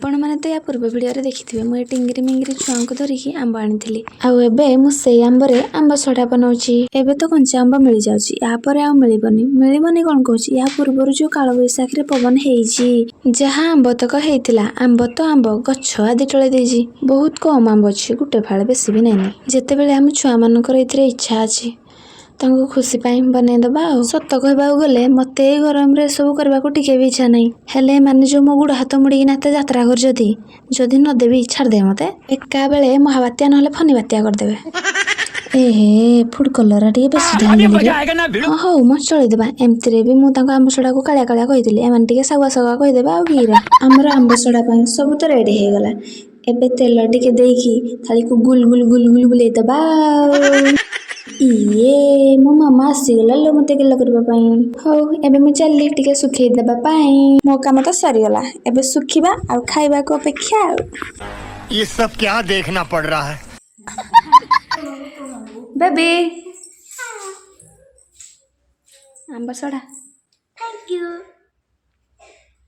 आपण मैंने तो या पूर्व भिडियो देखिथे मुझे टिंगिरी मिंगिरी छुआ को धरिकी आंब आनी आबे मुझे आंबरे आंब सड़ा बनाऊँगी। एबे तो कंचा आंब मिल जाऊँगी यापर आ मिलबनी कौन कहूँ या पूर्वर जो काल बैशाखी पवन होइछि जहाँ आंब तक होता आंब तो आंब गछ आदि टले देजी बहुत कम आंब अच्छी गोटे फाड़े बेसी भी नहीं जिते बड़े आम छुआ मानकर इच्छा अच्छी तांको खुशी पाई बनईदबा सत कहवा गले मत गरम रे सब करने को टिके भी इच्छा नहीं हेले माने जो मो गुड़ हाथ मुड़ी नाते यात्रा कर जदि नदेवी छाड़दे मत एका बेले महाबात्या ना फनी बात्या करदेवे। एहे फुड कलर टे बेसी ढाई हौ म चलदेबा एमती भी मुझे आंब सड़ा को कालिया कालिया कहीदेली एम टे सगुआ सगुआ कहीदेबा आईरा आमर आंब सड़ा सब तो रेडी हो गला एबे तेल टिके देकी थाली को गुल गुल गुल गुल बुलेदबा। इये मो मामा आसीगला लो मते गेला करबा पई हौ एबे मु चलली टिके सुखै देबा पई मो काम तो सरी गला एबे सुखिबा आ खाइबा को अपेक्षा ये सब क्या देखना पड़ रहा है। बेबी आंबा सड़ा थैंक यू।